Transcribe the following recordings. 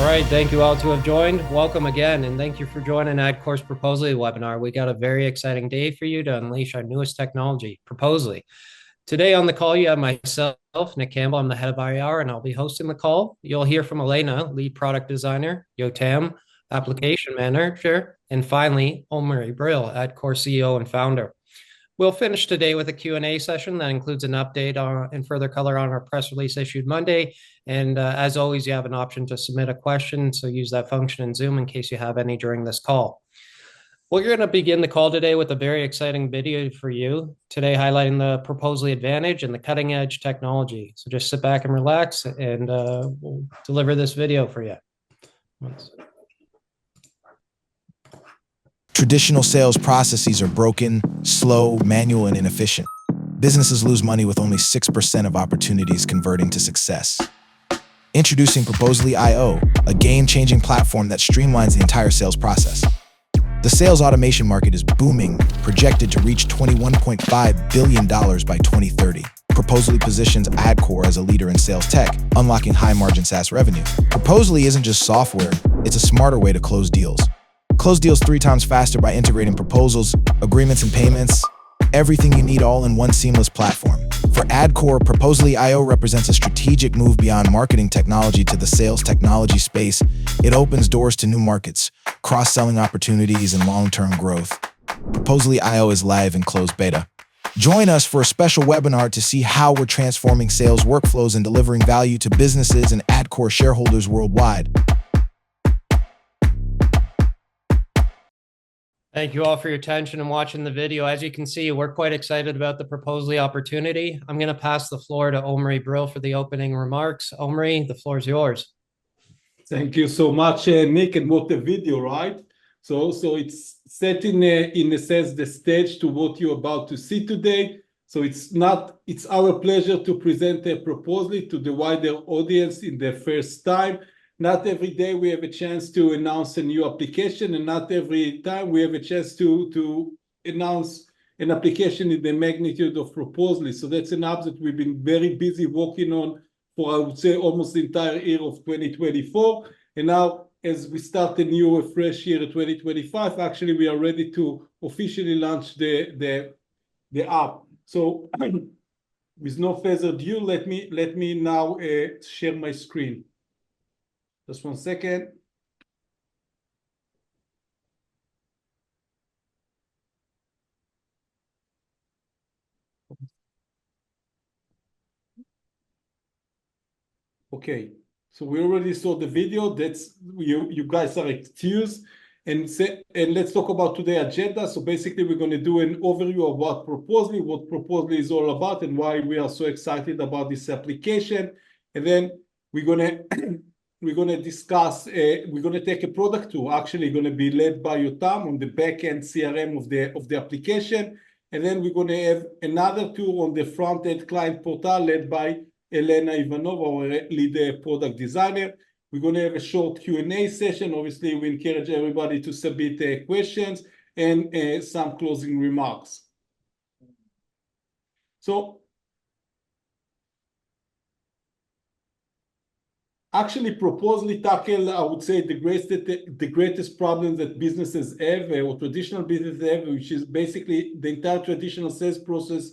right, thank you all to have joined. Welcome again, and thank you for joining AdCourse Proposaly webinar. We got a very exciting day for you to unleash our newest technology, Proposaly. Today on the call, you have myself, Nick Campbell. I'm the head of IR, and I'll be hosting the call. You'll hear from Elena, lead product designer, Yotam, application manager, and finally, Omri Brill, AdCourse CEO and founder. We'll finish today with a Q&A session that includes an update and further color on our press release issued Monday. And as always, you have an option to submit a question, so use that function in Zoom in case you have any during this call. We're going to begin the call today with a very exciting video for you, today highlighting the Proposaly advantage and the cutting edge technology. So just sit back and relax, and we'll deliver this video for you. Traditional sales processes are broken, slow, manual, and inefficient. Businesses lose money with only 6% of opportunities converting to success. Introducing Proposaly IO, a game-changing platform that streamlines the entire sales process. The sales automation market is booming, projected to reach $21.5 billion by 2030. Proposaly positions AdCore as a leader in sales tech, unlocking high-margin SaaS revenue. Proposaly isn't just software, it's a smarter way to close deals. Close deals 3 times faster by integrating proposals, agreements, and payments. Everything you need all in one seamless platform. For AdCore, Proposaly IO represents a strategic move beyond marketing technology to the sales technology space. It opens doors to new markets, cross-selling opportunities, and long-term growth. Proposaly IO is live in closed beta. Join us for a special webinar to see how we're transforming sales workflows and delivering value to businesses and AdCore shareholders worldwide. Thank you all for your attention and watching the video. As you can see, we're quite excited about the Proposaly opportunity. I'm going to pass the floor to Omri Brill for the opening remarks. Omri, the floor is yours. Thank you so much, Nick, and what a video, right? So it's setting in a sense the stage to what you're about to see today. So it's our pleasure to present Proposaly to the wider audience in the first time. Not every day we have a chance to announce a new application, and not every time we have a chance to announce an application in the magnitude of Proposaly. So that's an app that we've been very busy working on for, I would say, almost the entire year of 2024. And now, as we start a new, fresh year of 2025, actually, we are ready to officially launch the app. So with no further ado, let me now share my screen. Just 1 second. Okay, so we already saw the video. That's you guys are excused. And let's talk about today's agenda. So basically, we're going to do an overview of what Proposaly is all about, and why we are so excited about this application. And then we're going to discuss, we're going to take a product tour, actually going to be led by Yotam on the back-end CRM of the application. And then we're going to have another tour on the front-end client portal led by Elena Ivanova, our lead product designer. We're going to have a short Q&A session. Obviously, we encourage everybody to submit questions and some closing remarks. So actually, Proposaly tackle, I would say, the greatest problem that businesses have, or traditional businesses have, which is basically the entire traditional sales process.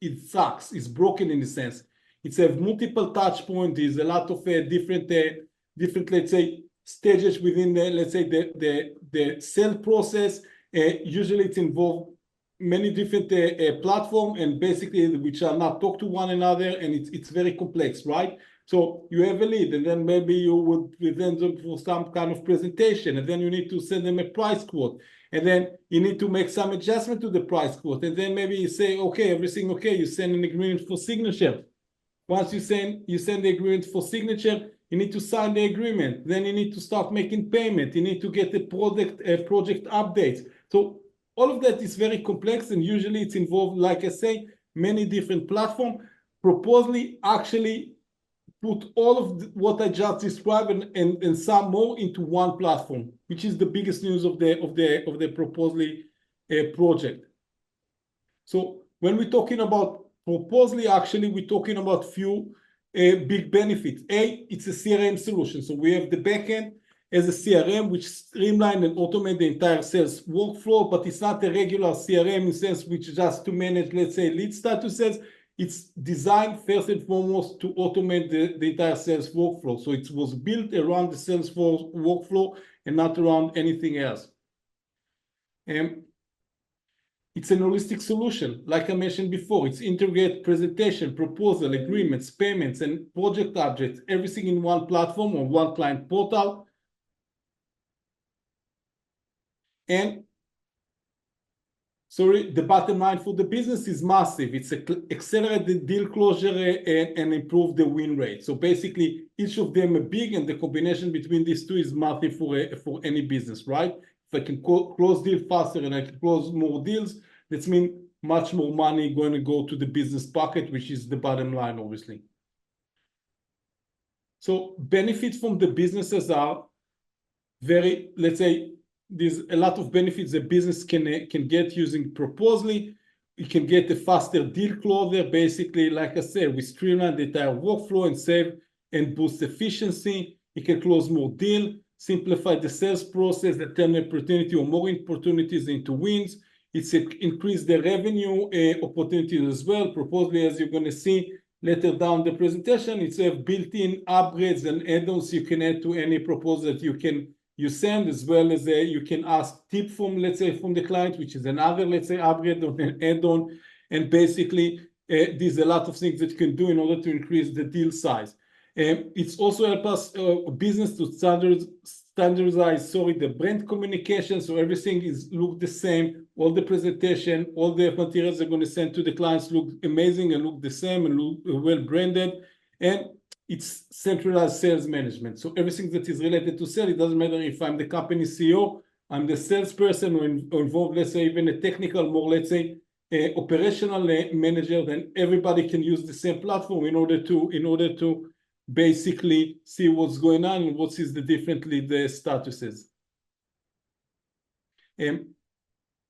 It sucks. It's broken in a sense. It's have multiple touch points. There's a lot of different, let's say, stages within the, let's say, the sale process. Usually, it's involved many different platforms, and basically, which are not talk to one another, and it's very complex, right? So you have a lead, and then maybe you would present them for some kind of presentation, and then you need to send them a price quote, and then you need to make some adjustment to the price quote, and then maybe you say, okay, everything okay, you send an agreement for signature. Once you send the agreement for signature, you need to sign the agreement. Then you need to start making payment. You need to get the project updates. So all of that is very complex, and usually it's involved, like I say, many different platforms. Proposaly actually put all of what I just described and some more into one platform, which is the biggest news of the Proposaly project. So when we're talking about Proposaly, actually, we're talking about few big benefits. It's a CRM solution. So we have the backend as a CRM, which streamline and automate the entire sales workflow, but it's not a regular CRM in the sense which just to manage, let's say, lead statuses. It's designed first and foremost to automate the entire sales workflow. So it was built around the Salesforce workflow and not around anything else. It's an holistic solution. Like I mentioned before, it's integrate presentation, proposal, agreements, payments, and project objects, everything in one platform or one client portal. And the bottom line for the business is massive. It's accelerate the deal closure and improve the win rate. So basically, each of them are big, and the combination between these two is massive for any business, right? If I can close deal faster and I can close more deals, that means much more money going to go to the business pocket, which is the bottom line, obviously. So benefits from the businesses are very, let's say, there's a lot of benefits the business can get using Proposaly. You can get a faster deal closure. Basically, like I said, we streamline the entire workflow and save and boost efficiency. You can close more deals, simplify the sales process, that turn opportunity or more opportunities into wins. It's increase the revenue opportunities as well. Proposaly, as you're going to see later down the presentation, it's a built-in upgrades and add-ons you can add to any proposal that you send, as well as you can ask tip from, let's say, from the client, which is another, let's say, upgrade or an add-on. And basically, there's a lot of things that you can do in order to increase the deal size. It's also help us business to standardize the brand communication, so everything look the same. All the presentation, all the materials they're going to send to the clients look amazing and look the same and look well branded. And it's centralized sales management. So everything that is related to sales, it doesn't matter if I'm the company CEO, I'm the salesperson, or involved, let's say, even a technical, more, let's say, operational manager, then everybody can use the same platform in order to basically see what's going on and what is the statuses.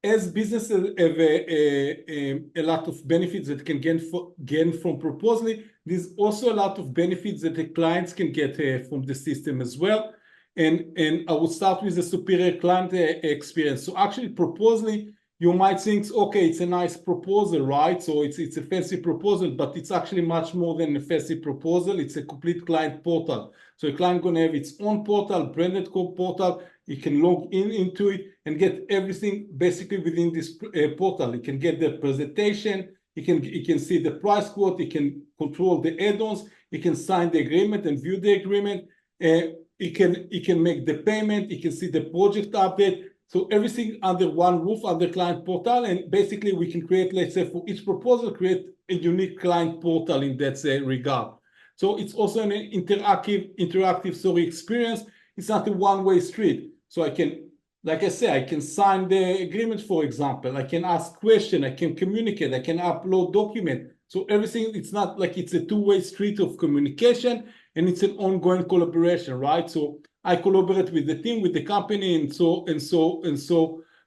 As businesses have a lot of benefits that can gain from Proposaly, there's also a lot of benefits that the clients can get from the system as well. And I will start with the superior client experience. So actually, Proposaly, you might think, okay, it's a nice proposal, right? So it's a fancy proposal, but it's actually much more than a fancy proposal. It's a complete client portal. So a client going to have its own portal, branded portal. You can log into it and get everything basically within this portal. You can get the presentation. You can see the price quote. You can control the add-ons. You can sign the agreement and view the agreement. You can make the payment. You can see the project update. So everything under one roof, under client portal, and basically we can create, let's say, for each proposal, create a unique client portal in that regard. So it's also an interactive experience. It's not a one-way street. So I can, like I said, I can sign the agreement, for example. I can ask questions. I can communicate. I can upload document. So everything, it's not like it's a two-way street of communication, and it's an ongoing collaboration, right? So I collaborate with the team, with the company, and so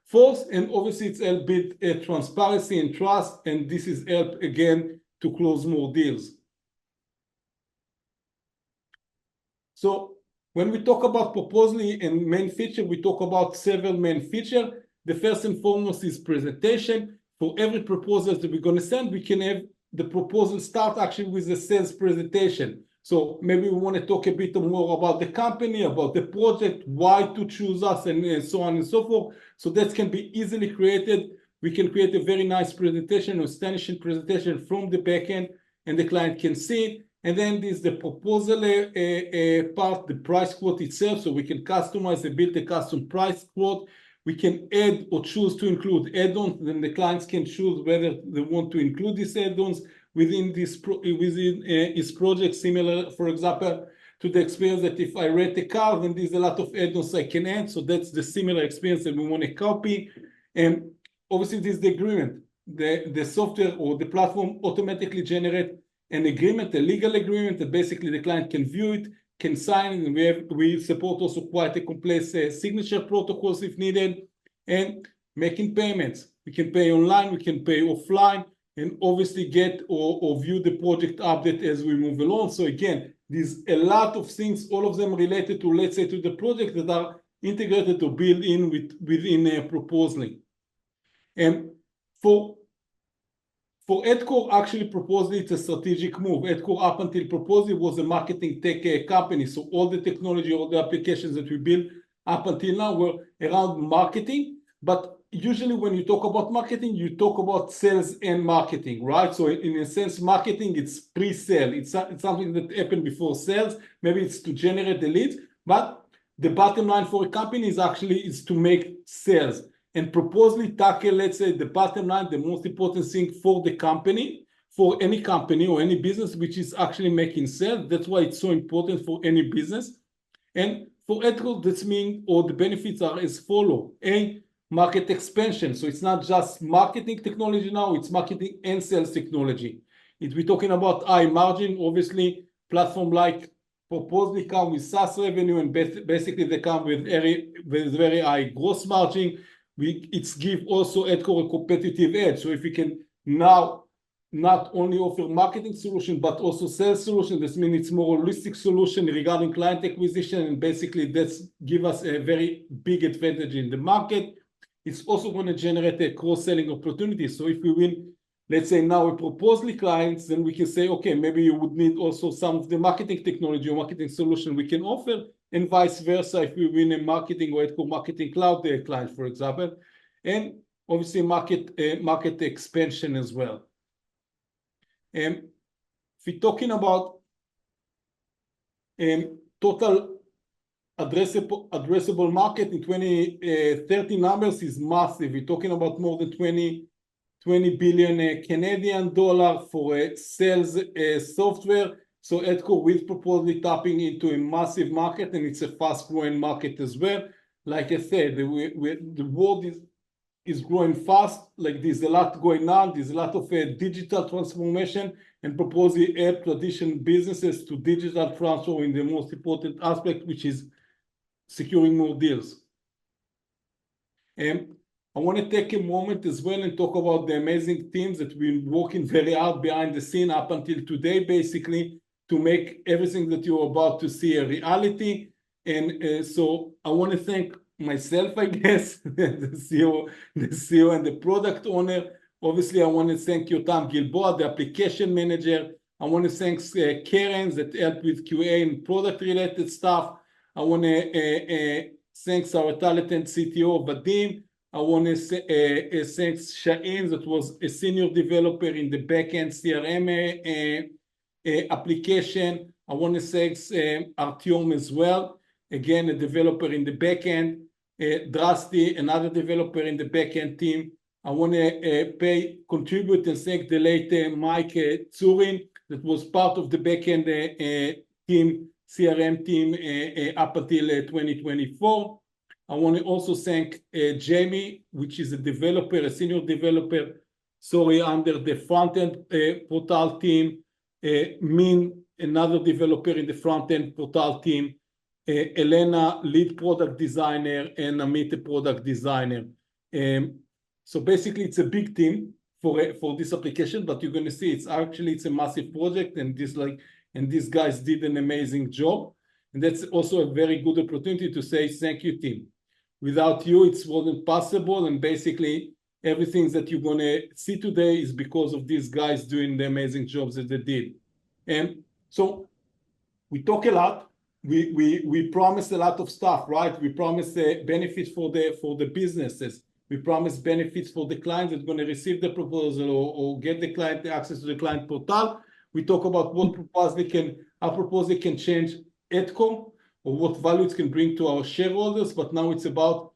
forth. And obviously, it's helped build transparency and trust, and this is help again to close more deals. So when we talk about Proposaly and main feature, we talk about several main features. The first and foremost is presentation. For every proposal that we're going to send, we can have the proposal start actually with a sales presentation. So maybe we want to talk a bit more about the company, about the project, why to choose us, and so on and so forth. So that can be easily created. We can create a very nice presentation, astonishing presentation from the backend, and the client can see it. And then there's the proposal part, the price quote itself. So we can customize and build a custom price quote. We can add or choose to include add-ons. Then the clients can choose whether they want to include these add-ons within his project, similar, for example, to the experience that if I rent a car, then there's a lot of add-ons I can add. So that's the similar experience that we want to copy. And obviously, this is the agreement. The software or the platform automatically generate an agreement, a legal agreement, that basically the client can view it, can sign, and we support also quite a complex signature protocols if needed, and making payments. We can pay online, we can pay offline, and obviously get or view the project update as we move along. So again, there's a lot of things, all of them related to, let's say, to the project that are integrated or built in within Proposaly. And for Adcore, actually, Proposaly, it's a strategic move. Adcore, up until Proposaly, was a marketing tech company. So all the technology, all the applications that we built up until now were around marketing. But usually when you talk about marketing, you talk about sales and marketing, right? So in a sense, marketing, it's pre-sale. It's something that happened before sales. Maybe it's to generate the leads. But the bottom line for a company is to make sales. And Proposaly tackle, let's say, the bottom line, the most important thing for the company, for any company or any business, which is actually making sales. That's why it's so important for any business. And for Adcore, this means, or the benefits are as follow. A, market expansion. So it's not just marketing technology now, it's marketing and sales technology. If we're talking about high margin, obviously, platform like Proposaly come with SaaS revenue, and basically they come with very high gross margin. It's give also Adcore a competitive edge. So if we can now not only offer marketing solution, but also sales solution, this means it's more holistic solution regarding client acquisition, and basically that's give us a very big advantage in the market. It's also going to generate a cross-selling opportunity. So if we win, let's say now a Proposaly clients, then we can say, okay, maybe you would need also some of the marketing technology or marketing solution we can offer, and vice versa if we win a marketing or Adcore Marketing Cloud client, for example, and obviously market expansion as well. If we're talking about total addressable market in 2030 numbers is massive. We're talking about more than 20 billion Canadian dollar for sales software. So Adcore with Proposaly tapping into a massive market, and it's a fast-growing market as well. Like I said, the world is growing fast. Like there's a lot going on. There's a lot of digital transformation, and Proposaly help traditional businesses to digital transform in the most important aspect, which is securing more deals. And I want to take a moment as well and talk about the amazing teams that we've been working very hard behind the scene up until today, basically, to make everything that you're about to see a reality. And so I want to thank myself, I guess, the CEO and the product owner. Obviously, I want to thank Yotam Gilboa, the application manager. I want to thank Karen that helped with QA and product-related stuff. I want to thank our talented CTO, Vadim. I want to thank Sha'in, that was a senior developer in the backend CRM application. I want to thank Artyom as well, again, a developer in the backend. Drasti, another developer in the backend team. I want to contribute and thank the late Mike Tsurin, that was part of the backend team, CRM team up until 2024. I want to also thank Jamie, which is a developer, a senior developer, under the front-end portal team. Min, another developer in the front-end portal team. Elena, lead product designer, and Amit, a product designer. So basically, it's a big team for this application, but you're going to see it's a massive project, and these guys did an amazing job. And that's also a very good opportunity to say thank you, team. Without you, it wasn't possible. And basically, everything that you're going to see today is because of these guys doing the amazing jobs that they did. And so we talk a lot. We promised a lot of stuff, right? We promised benefits for the businesses. We promised benefits for the client that's going to receive the proposal or get the client access to the client portal. We talk about what our proposal can change Adcore, or what value it can bring to our shareholders. But now it's about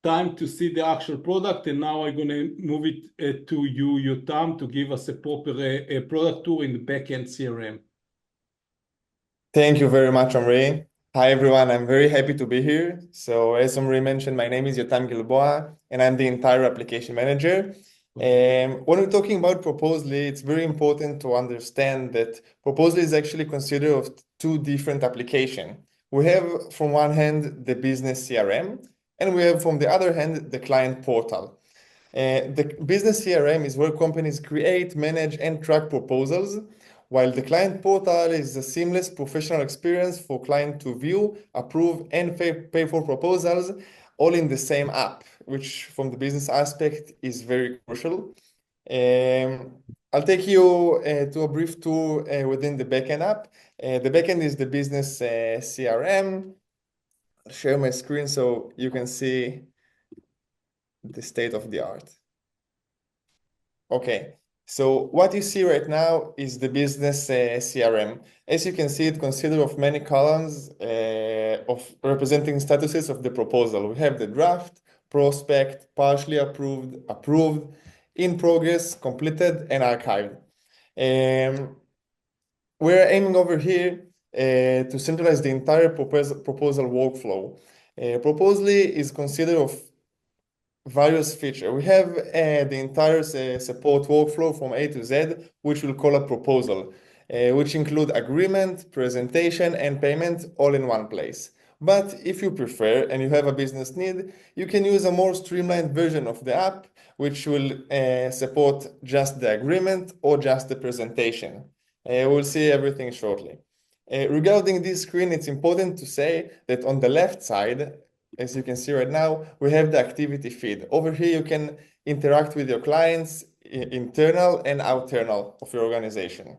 time to see the actual product. And now I'm going to move it to you, Yotam, to give us a proper product tour in the backend CRM. Thank you very much, Omri. Hi, everyone. I'm very happy to be here. So as Omri mentioned, my name is Yotam Gilboa, and I'm the entire application manager. When we're talking about Proposaly, it's very important to understand that Proposaly is actually considered of two different applications. We have, from one hand, the business CRM, and we have, from the other hand, the client portal. The business CRM is where companies create, manage, and track proposals, while the client portal is a seamless professional experience for client to view, approve, and pay for proposals, all in the same app, which from the business aspect is very crucial. I'll take you to a brief tour within the backend app. The backend is the business CRM. I'll share my screen so you can see the state of the art. Okay, so what you see right now is the business CRM. As you can see, it consists of many columns of representing statuses of the proposal. We have the draft, prospect, partially approved, approved, in progress, completed, and archived. We're aiming over here to centralize the entire proposal workflow. Proposaly is considered of various features. We have the entire support workflow from A to Z, which we'll call a proposal, which include agreement, presentation, and payment all in one place. But if you prefer and you have a business need, you can use a more streamlined version of the app, which will support just the agreement or just the presentation. We'll see everything shortly. Regarding this screen, it's important to say that on the left side, as you can see right now, we have the activity feed. Over here, you can interact with your clients, internal and external of your organization.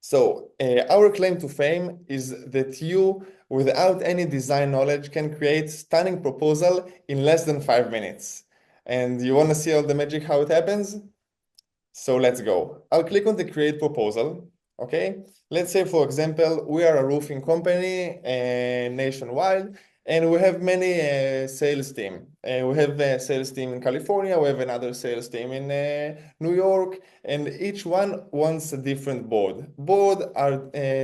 So our claim to fame is that you, without any design knowledge, can create stunning proposal in less than 5 minutes. And you want to see all the magic, how it happens? So let's go. I'll click on the create proposal. Okay. Let's say, for example, we are a roofing company nationwide, and we have many sales team. We have a sales team in California. We have another sales team in New York, and each one wants a different board. Board are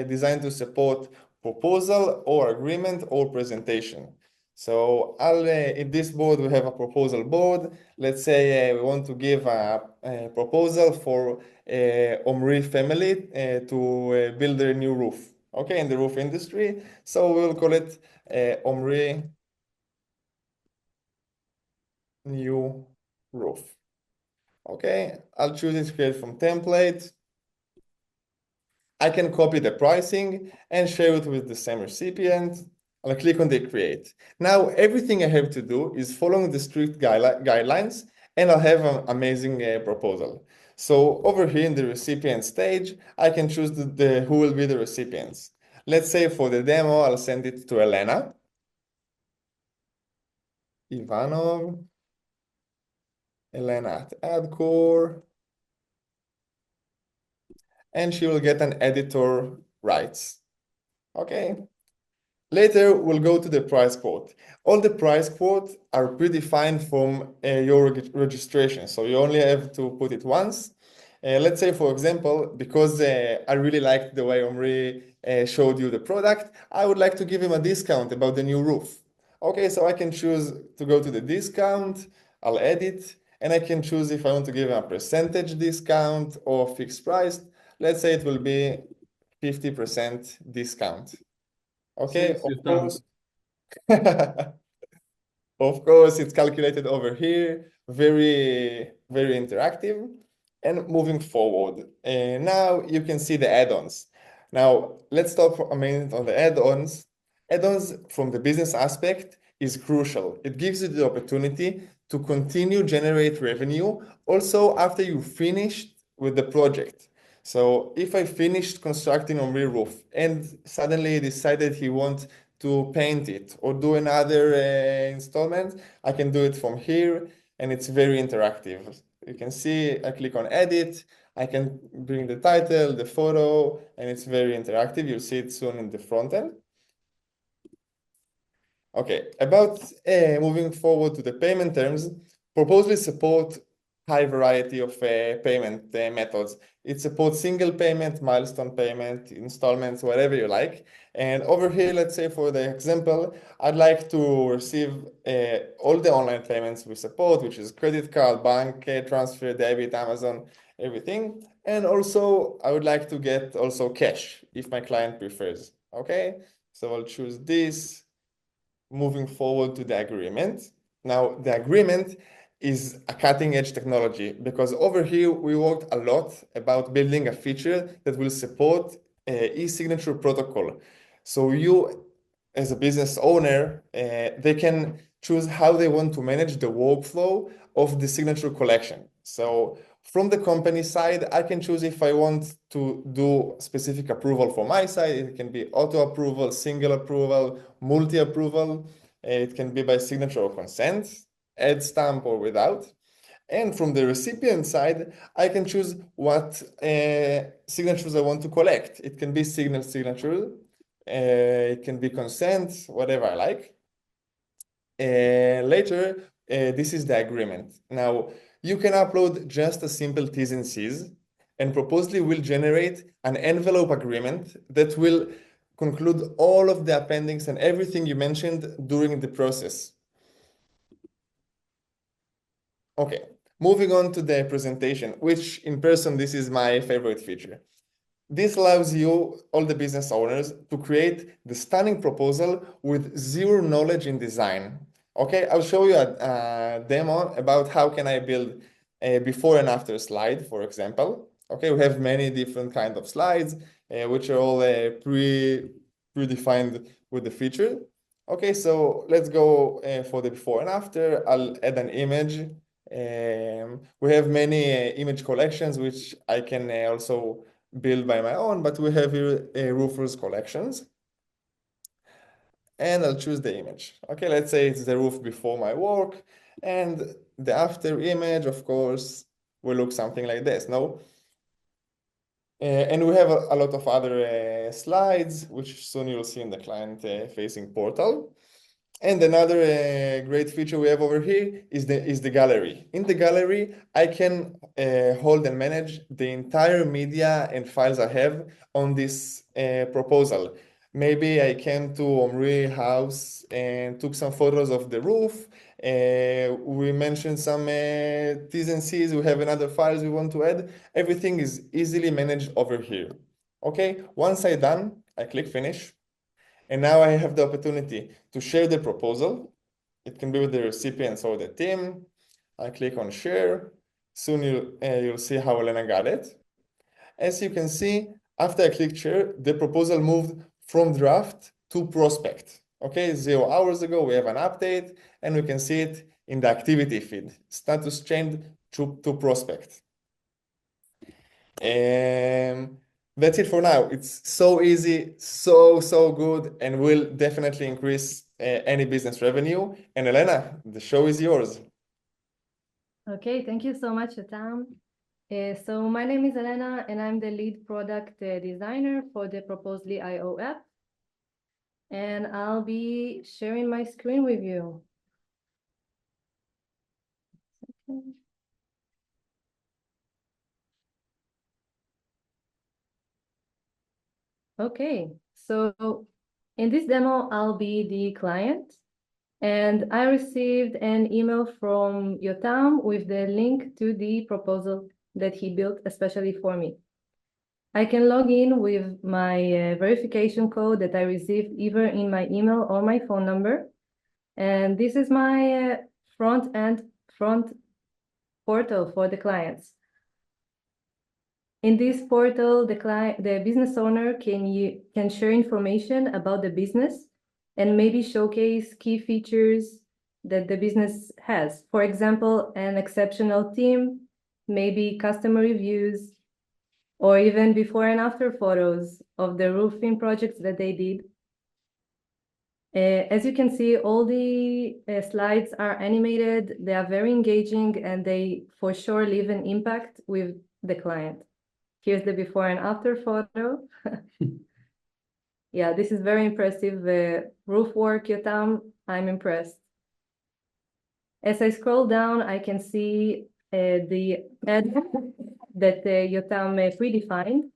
designed to support proposal or agreement or presentation. So in this board, we have a proposal board. Let's say we want to give a proposal for Omri family to build their new roof, okay, in the roof industry. So we'll call it Omri new roof. Okay, I'll choose it, create from template. I can copy the pricing and share it with the same recipient. I'll click on the create. Now, everything I have to do is following the strict guidelines, and I'll have an amazing proposal. So over here in the recipient stage, I can choose who will be the recipients. Let's say for the demo, I'll send it to Elena Ivanov, Elena at AdCore, and she will get an editor rights. Okay. Later, we'll go to the price quote. All the price quotes are predefined from your registration, so you only have to put it once. Let's say, for example, because I really liked the way Omri showed you the product, I would like to give him a discount about the new roof. Okay, so I can choose to go to the discount, I'll edit, and I can choose if I want to give him a percentage discount or fixed price. Let's say it will be 50% discount. Okay, of course. Of course, it's calculated over here, very, very interactive. And moving forward, now you can see the add-ons. Now, let's stop for a minute on the add-ons. Add-ons from the business aspect is crucial. It gives you the opportunity to continue generate revenue also after you finished with the project. So if I finished constructing on my roof and suddenly decided he wants to paint it or do another installment, I can do it from here, and it's very interactive. You can see, I click on edit, I can bring the title, the photo, and it's very interactive. You'll see it soon in the front end. Okay, about moving forward to the payment terms, Proposaly support high variety of payment methods. It supports single payment, milestone payment, installments, whatever you like. And over here, let's say for the example, I'd like to receive all the online payments we support, which is credit card, bank transfer, debit, Amazon, everything. And also, I would like to get also cash if my client prefers. Okay, so I'll choose this. Moving forward to the agreement. Now, the agreement is a cutting-edge technology, because over here we worked a lot about building a feature that will support e-signature protocol. So you, as a business owner, they can choose how they want to manage the workflow of the signature collection. So from the company side, I can choose if I want to do specific approval for my side. It can be auto approval, single approval, multi approval. It can be by signature or consent, add stamp or without. And from the recipient side, I can choose what signatures I want to collect. It can be signature, it can be consent, whatever I like. Later, this is the agreement. Now, you can upload just a simple T's and C's, and Proposaly will generate an envelope agreement that will conclude all of the appendix and everything you mentioned during the process. Okay, moving on to the presentation, which in person, this is my favorite feature. This allows you, all the business owners, to create the stunning proposal with zero knowledge in design. Okay, I'll show you a demo about how can I build a before and after slide, for example. Okay, we have many different kind of slides, which are all predefined with the feature. Okay, so let's go for the before and after. I'll add an image. We have many image collections, which I can also build by my own, but we have here roofers collections. And I'll choose the image. Okay, let's say it's the roof before my work, and the after image, of course, will look something like this, no? And we have a lot of other slides, which soon you'll see in the client-facing portal. And another great feature we have over here is the gallery. In the gallery, I can hold and manage the entire media and files I have on this proposal. Maybe I came to Omri house and took some photos of the roof. We mentioned some T's and C's. We have another files we want to add. Everything is easily managed over here. Okay, once I'm done, I click finish. And now I have the opportunity to share the proposal. It can be with the recipients or the team. I click on share. Soon you'll see how Elena got it. As you can see, after I click share, the proposal moved from draft to prospect. Okay, 0 hours ago, we have an update, and we can see it in the activity feed. Status changed to prospect. That's it for now. It's so easy, so good, and will definitely increase any business revenue. And Elena, the show is yours. Okay, thank you so much, Yotam. So my name is Elena, and I'm the lead product designer for the Proposaly IO app. And I'll be sharing my screen with you. Okay, so in this demo, I'll be the client. And I received an email from Yotam with the link to the proposal that he built especially for me. I can log in with my verification code that I received either in my email or my phone number. And this is my front portal for the clients. In this portal, the business owner can share information about the business and maybe showcase key features that the business has. For example, an exceptional team, maybe customer reviews, or even before and after photos of the roofing projects that they did. As you can see, all the slides are animated, they are very engaging, and they for sure leave an impact with the client. Here's the before and after photo. Yeah, this is very impressive roof work, Yotam. I'm impressed. As I scroll down, I can see the ad that Yotam predefined.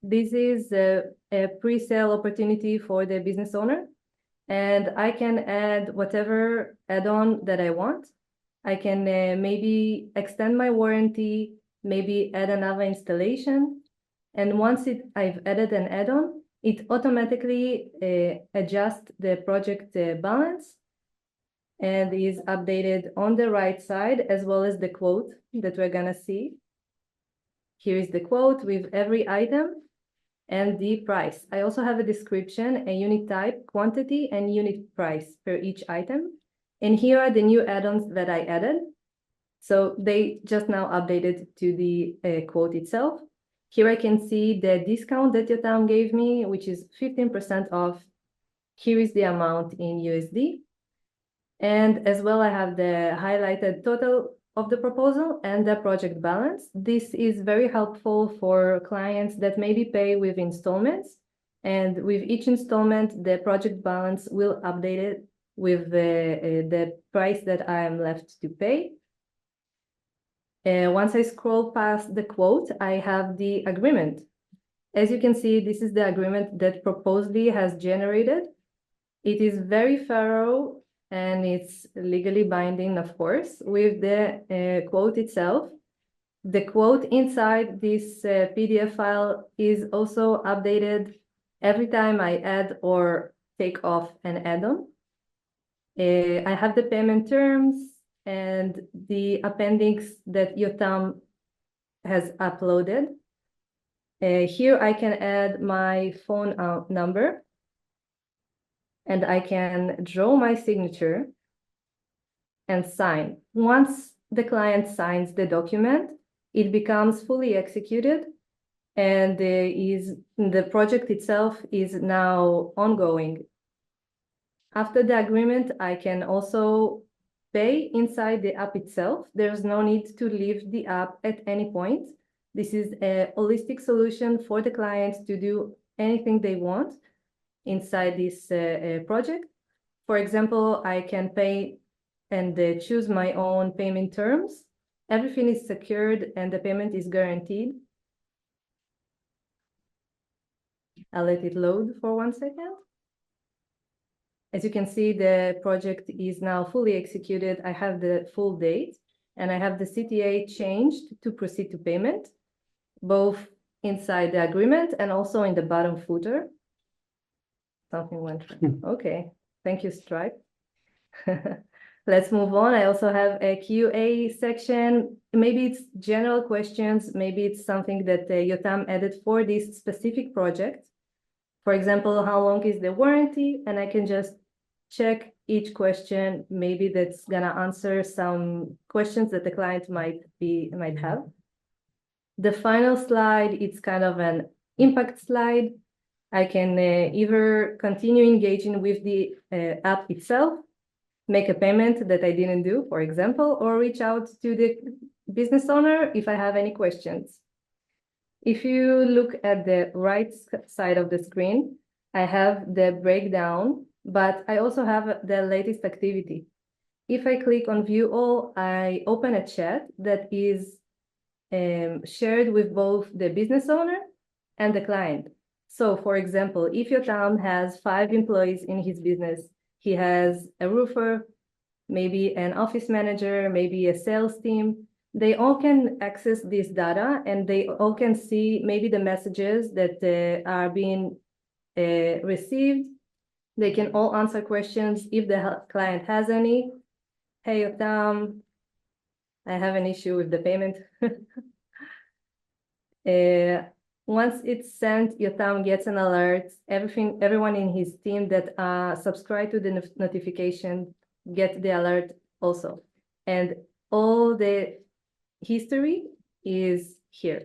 This is a pre-sale opportunity for the business owner, and I can add whatever add-on that I want. I can maybe extend my warranty, maybe add another installation, and once I've added an add-on, it automatically adjusts the project balance and is updated on the right side, as well as the quote that we're gonna see. Here is the quote with every item and the price. I also have a description, a unit type, quantity, and unit price per each item. And here are the new add-ons that I added. So they just now updated to the quote itself. Here I can see the discount that Yotam gave me, which is 15% off. Here is the amount in USD. And as well, I have the highlighted total of the proposal and the project balance. This is very helpful for clients that maybe pay with installments. And with each installment, the project balance will update it with the price that I am left to pay. Once I scroll past the quote, I have the agreement. As you can see, this is the agreement that Proposaly has generated. It is very thorough and it's legally binding, of course, with the quote itself. The quote inside this PDF file is also updated every time I add or take off an add-on. I have the payment terms and the appendix that Yotam has uploaded. Here I can add my phone number, and I can draw my signature and sign. Once the client signs the document, it becomes fully executed, and the project itself is now ongoing. After the agreement, I can also pay inside the app itself. There's no need to leave the app at any point. This is a holistic solution for the clients to do anything they want inside this project. For example, I can pay and choose my own payment terms. Everything is secured and the payment is guaranteed. I'll let it load for 1 second. As you can see, the project is now fully executed. I have the full date and I have the CTA changed to proceed to payment, both inside the agreement and also in the bottom footer. Something went wrong. Okay, thank you, Stripe. Let's move on. I also have a QA section. Maybe it's general questions. Maybe it's something that Yotam added for this specific project. For example, how long is the warranty? And I can just check each question. Maybe that's gonna answer some questions that the client might have. The final slide, it's kind of an impact slide. I can either continue engaging with the app itself, make a payment that I didn't do, for example, or reach out to the business owner if I have any questions. If you look at the right side of the screen, I have the breakdown, but I also have the latest activity. If I click on View All, I open a chat that is shared with both the business owner and the client. So, for example, if Yotam has 5 employees in his business, he has a roofer, maybe an office manager, maybe a sales team. They all can access this data and they all can see maybe the messages that are being received. They can all answer questions if the client has any. Hey, Yotam, I have an issue with the payment. Once it's sent, Yotam gets an alert. Everyone in his team that subscribe to the notification get the alert also. And all the history is here.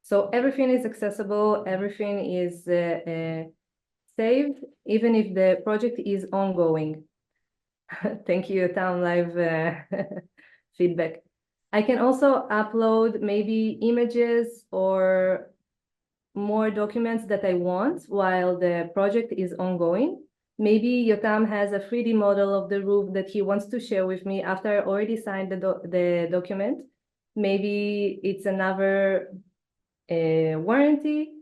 So everything is accessible, everything is saved, even if the project is ongoing. Thank you, Yotam Live feedback. I can also upload maybe images or more documents that I want while the project is ongoing. Maybe Yotam has a 3D model of the roof that he wants to share with me after I already signed the document. Maybe it's another warranty.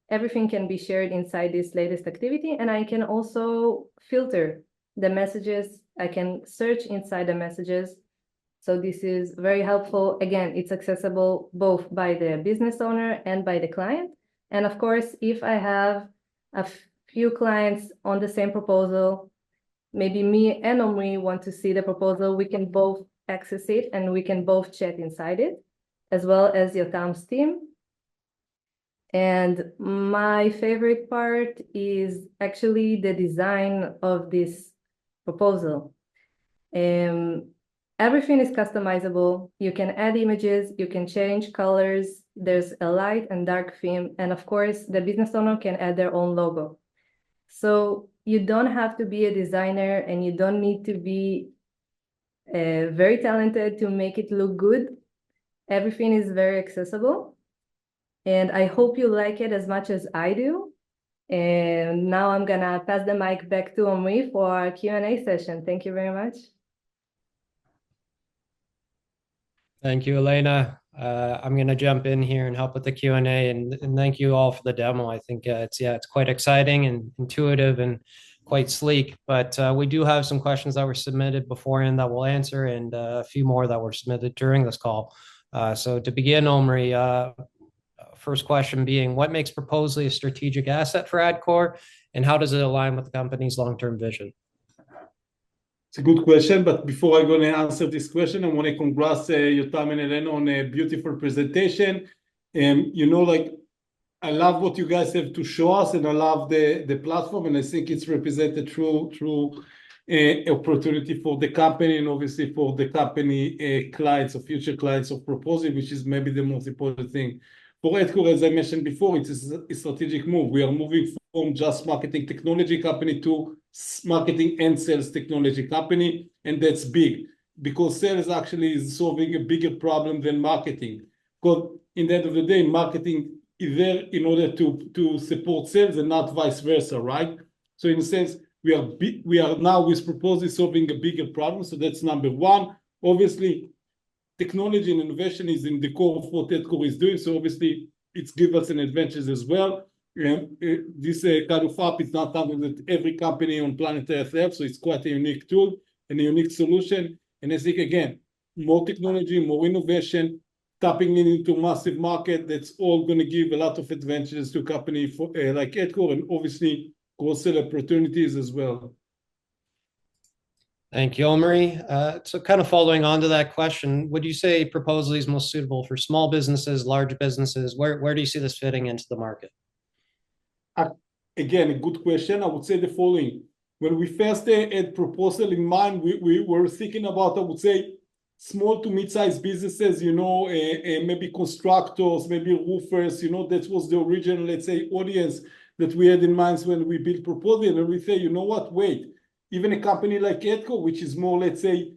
Everything can be shared inside this latest activity, and I can also filter the messages. I can search inside the messages. So this is very helpful. Again, it's accessible both by the business owner and by the client. And of course, if I have a few clients on the same proposal, maybe me and Omri want to see the proposal, we can both access it and we can both chat inside it, as well as Yotam's team. And my favorite part is actually the design of this proposal. Everything is customizable. You can add images, you can change colors. There's a light and dark theme. And of course, the business owner can add their own logo. So you don't have to be a designer and you don't need to be very talented to make it look good. Everything is very accessible. And I hope you like it as much as I do. And now I'm gonna pass the mic back to Omri for our Q&A session. Thank you very much. Thank you, Elena. I'm going to jump in here and help with the Q&A, and thank you all for the demo. I think it's quite exciting and intuitive and quite sleek, but we do have some questions that were submitted beforehand that we'll answer, and a few more that were submitted during this call. So to begin, Omri, first question being, what makes Proposaly a strategic asset for Adcore, and how does it align with the company's long-term vision? It's a good question, but before I'm going to answer this question, I want to congratulate Yotam and Elena on a beautiful presentation. Like, I love what you guys have to show us, and I love the platform, and I think it's represented through opportunity for the company and obviously for the company clients or future clients of Proposaly, which is maybe the most important thing. For Adcore, as I mentioned before, it is a strategic move. We are moving from just marketing technology company to marketing and sales technology company, and that's big because sales actually is solving a bigger problem than marketing. Because in the end of the day, marketing is there in order to support sales and not vice versa, right? So in a sense, we are now with Proposaly solving a bigger problem. So that's number one. Obviously, technology and innovation is in the core of what Adcore is doing. So obviously, it's gives us an advantage as well. This kind of app is not something that every company on planet Earth has, so it's quite a unique tool and a unique solution. And I think, again, more technology, more innovation, tapping into massive market, that's all going to give a lot of advantages to a company like Adcore, and obviously cross-sell opportunities as well. Thank you, Omri. So kind of following on to that question, would you say Proposaly is most suitable for small businesses, large businesses? Where do you see this fitting into the market? Again, a good question. I would say the following. When we first had Proposaly in mind, we were thinking about, I would say, small to mid-sized businesses, maybe constructors, maybe roofers, that was the original, let's say, audience that we had in mind when we built Proposaly. And then we say, you know what, wait, even a company like Adcore, which is more, let's say,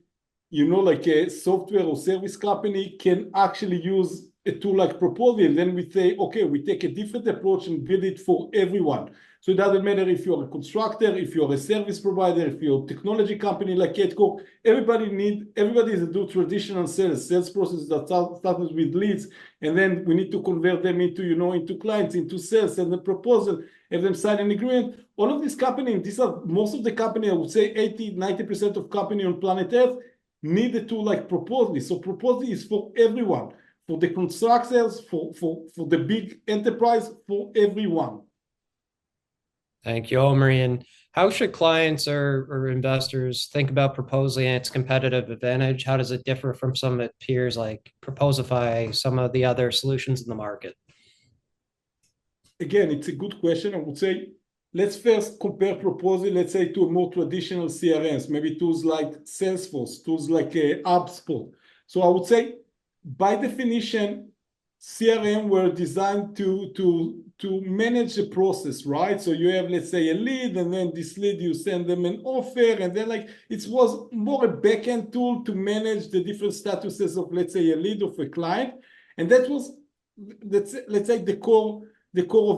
like a software or service company, can actually use a tool like Proposaly. And then we say, okay, we take a different approach and build it for everyone. So it doesn't matter if you're a constructor, if you're a service provider, if you're a technology company like Adcore, everybody is do traditional sales processes that started with leads, and then we need to convert them into, into clients, into sales, and the proposal, have them sign an agreement. All of these companies, these are most of the company, I would say 80-90% of company on planet Earth need a tool like Proposaly. So Proposaly is for everyone, for the constructors, for the big enterprise, for everyone. Thank you, Omri. And how should clients or investors think about Proposaly and its competitive advantage? How does it differ from some of its peers like Proposify, some of the other solutions in the market? Again, it's a good question. I would say, let's first compare Proposaly, let's say, to a more traditional CRMs, maybe tools like Salesforce, tools like HubSpot. So I would say, by definition, CRM were designed to manage the process, right? So you have, let's say, a lead, and then this lead, you send them an offer, and then it was more a backend tool to manage the different statuses of, let's say, a lead of a client. And that was, let's say, the core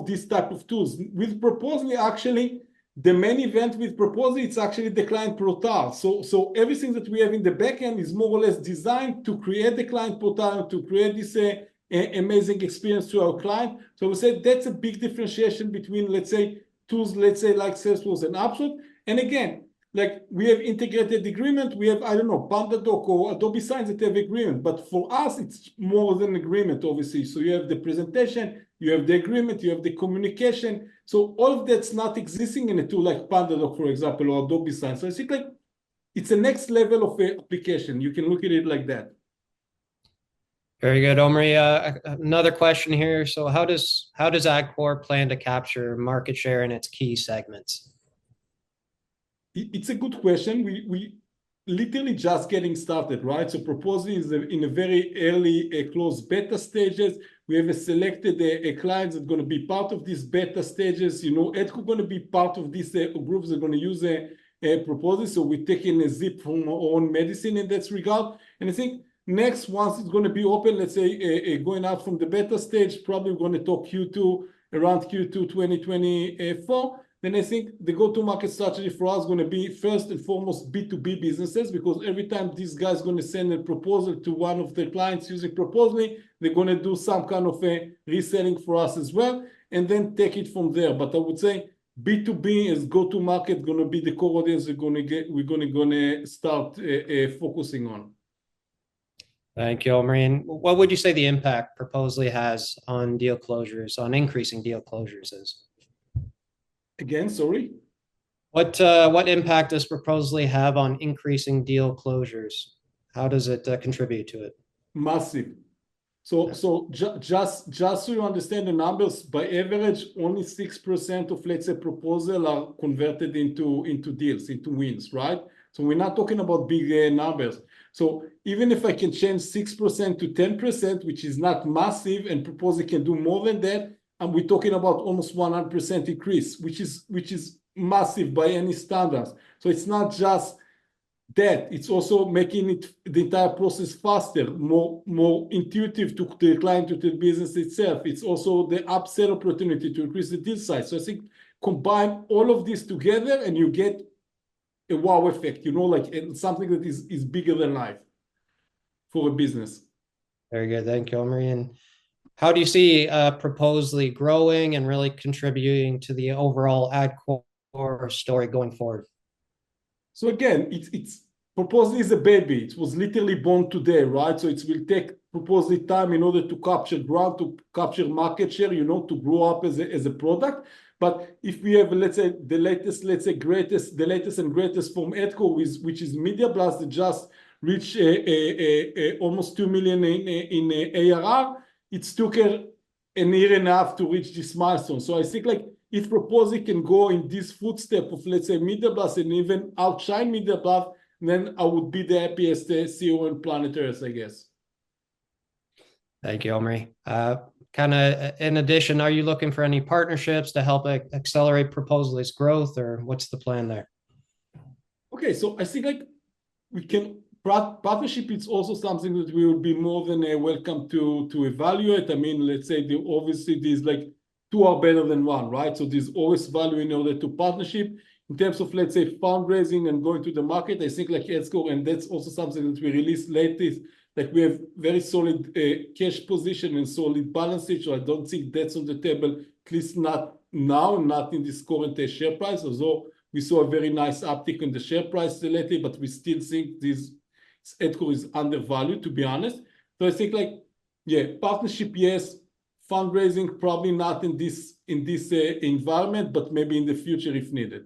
of this type of tools. With Proposaly, actually, the main event with Proposaly, it's actually the client portal. So everything that we have in the backend is more or less designed to create the client portal, to create this amazing experience to our client. So we say that's a big differentiation between, let's say, tools, let's say, like Salesforce and HubSpot. And again, like we have integrated agreement, we have, I don't know, PandaDoc or Adobe Signs that have agreement, but for us, it's more than agreement, obviously. So you have the presentation, you have the agreement, you have the communication. So all of that's not existing in a tool like PandaDoc, for example, or Adobe Signs. So I think like it's a next level of application. You can look at it like that. Very good, Omri. Another question here. So how does Adcore plan to capture market share in its key segments? It's a good question. We literally just getting started, right? So Proposaly is in a very early closed beta stages. We have a selected clients that are going to be part of these beta stages. You know, Adcore going to be part of these groups that are going to use Proposaly. So we're taking a zip from our own medicine in that regard. And I think next, once it's going to be open, let's say going out from the beta stage, probably we're going to talk around Q2 2024. Then I think the go-to-market strategy for us is going to be first and foremost B2B businesses, because every time this guy's going to send a proposal to one of their clients using Proposaly, they're going to do some kind of a reselling for us as well, and then take it from there. But I would say B2B is go-to-market going to be the core audience we're going to start focusing on. Thank you, Omri. And what would you say the impact Proposaly has on deal closures, on increasing deal closures is? Again, sorry? What impact does Proposaly have on increasing deal closures? How does it contribute to it? Massive. So just so you understand the numbers, by average, only 6% of, let's say, proposal are converted into deals, into wins, right? So we're not talking about big numbers. So even if I can change 6% to 10%, which is not massive, and Proposaly can do more than that, and we're talking about almost 100% increase, which is massive by any standards. So it's not just that, it's also making the entire process faster, more intuitive to the client, to the business itself. It's also the upsell opportunity to increase the deal size. So I think combine all of this together and you get a wow effect, you know, like something that is bigger than life for a business. Very good. Thank you, Omri. And how do you see Proposaly growing and really contributing to the overall Adcore story going forward? So again, it's Proposaly is a baby. It was literally born today, right? So it will take Proposaly time in order to capture ground, to capture market share, you know, to grow up as a product. But if we have, let's say, the latest and greatest from Adcore, which is Media Blast, that just reached almost 2 million in ARR, it took a year and a half to reach this milestone. So I think like if Proposaly can go in this footstep of, let's say, Media Blast and even outshine Media Blast, then I would be the happiest CEO on planet Earth, I guess. Thank you, Omri. Kind of in addition, are you looking for any partnerships to help accelerate Proposaly's growth, or what's the plan there? Okay, so I think like we can partnership is also something that we will be more than welcome to evaluate. I mean, let's say obviously there's like two are better than one, right? So there's always value in order to partnership. In terms of, let's say, fundraising and going to the market, I think like Adcore, and that's also something that we released lately, like we have very solid cash position and solid balance sheet. So I don't think that's on the table, at least not now, not in this current share price, although we saw a very nice uptick in the share price lately, but we still think this Adcore is undervalued, to be honest. So I think like, yeah, partnership, yes, fundraising, probably not in this environment, but maybe in the future if needed.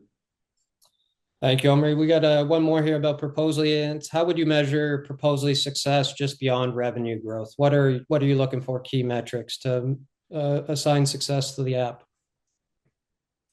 Thank you, Omri. We got one more here about Proposaly, and it's how would you measure Proposaly's success just beyond revenue growth? What are you looking for key metrics to assign success to the app?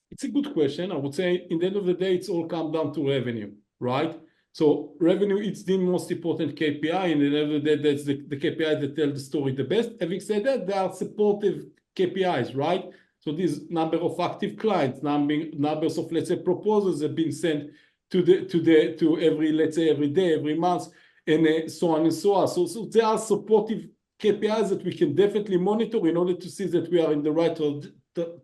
It's a good question. I would say in the end of the day, it's all come down to revenue, right? So revenue is the most important KPI, and at the end of the day, that's the KPI that tell the story the best. Having said that, there are supportive KPIs, right? So this number of active clients, numbers of, let's say, proposals have been sent to every, let's say, every day, every month, and so on and so on. So there are supportive KPIs that we can definitely monitor in order to see that we are in the right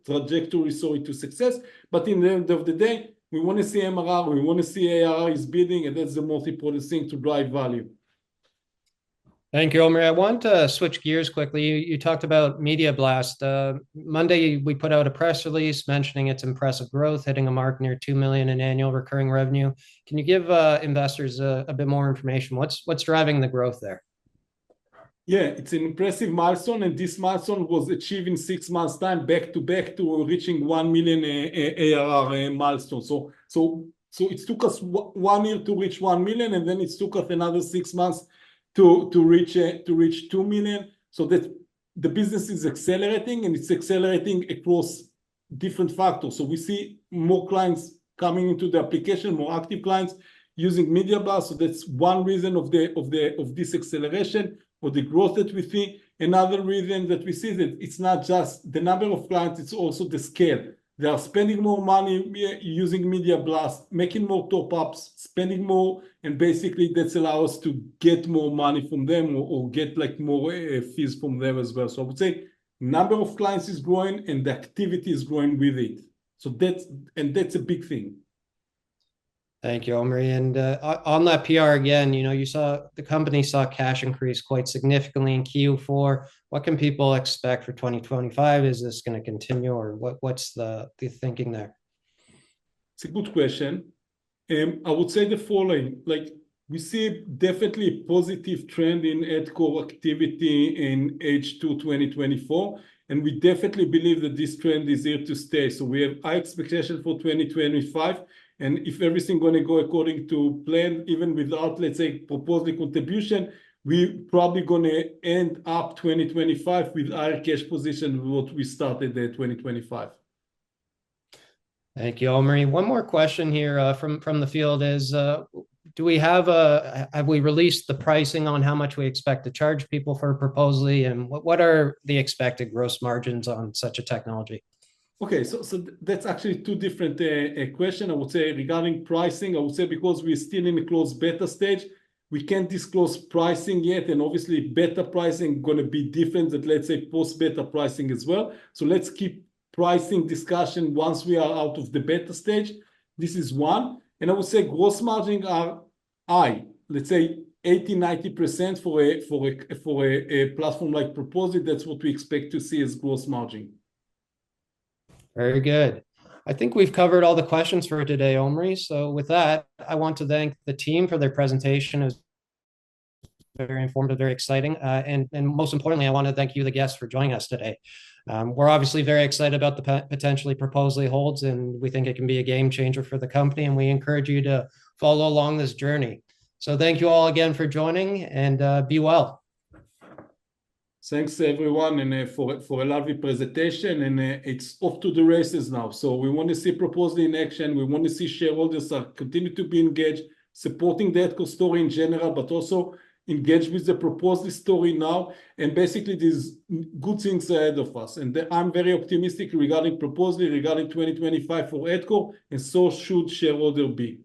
trajectory, to success. But in the end of the day, we want to see MRR, we want to see ARR is bidding, and that's the most important thing to drive value. Thank you, Omri. I want to switch gears quickly. You talked about Media Blast. Monday, we put out a press release mentioning its impressive growth, hitting a mark near 2 million in annual recurring revenue. Can you give investors a bit more information? What's driving the growth there? Yeah, it's an impressive milestone, and this milestone was achieved in 6 months' time, back to back to reaching 1 million ARR milestone. So it took us 1 year to reach 1 million, and then it took us another 6 months to reach 2 million. So that the business is accelerating, and it's accelerating across different factors. So we see more clients coming into the application, more active clients using Media Blast. So that's one reason of this acceleration, or the growth that we see. Another reason that we see that it's not just the number of clients, it's also the scale. They are spending more money using Media Blast, making more top-ups, spending more, and basically that's allows us to get more money from them, or get like more fees from them as well. So I would say number of clients is growing and the activity is growing with it. So that's a big thing. Thank you, Omri. And on that PR again, you saw the company saw cash increase quite significantly in Q4. What can people expect for 2025? Is this going to continue, or what's the thinking there? It's a good question. I would say the following: like, we see definitely a positive trend in Adcore activity in H2 2024, and we definitely believe that this trend is here to stay. So we have high expectation for 2025. And if everything going to go according to plan, even without, let's say, Proposaly contribution, we probably going to end up 2025 with higher cash position than what we started 2025. Thank you, Omri. One more question here from the field is, do we have we released the pricing on how much we expect to charge people for Proposaly, and what are the expected gross margins on such a technology? Okay, so that's actually two different questions. I would say regarding pricing, I would say because we're still in a closed beta stage, we can't disclose pricing yet, and obviously beta pricing going to be different than, let's say, post-beta pricing as well. So let's keep pricing discussion once we are out of the beta stage. This is one. And I would say gross margin are high, let's say 80-90% for a platform like Proposaly. That's what we expect to see as gross margin. Very good. I think we've covered all the questions for today, Omri. So with that, I want to thank the team for their presentation. It was very informative, very exciting. And most importantly, I want to thank you, the guests, for joining us today. We're obviously very excited about the potentially Proposaly holds, and we think it can be a game changer for the company, and we encourage you to follow along this journey. So thank you all again for joining, and be well. Thanks everyone, and for a lovely presentation, and it's off to the races now. So we want to see Proposaly in action. We want to see shareholders continue to be engaged, supporting the Adcore story in general, but also engaged with the Proposaly story now. And basically, there's good things ahead of us. And I'm very optimistic regarding Proposaly, regarding 2025 for Adcore, and so should shareholder be.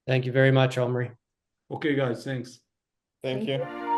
Thank you very much, Omri. Okay, guys, thanks. Thank you.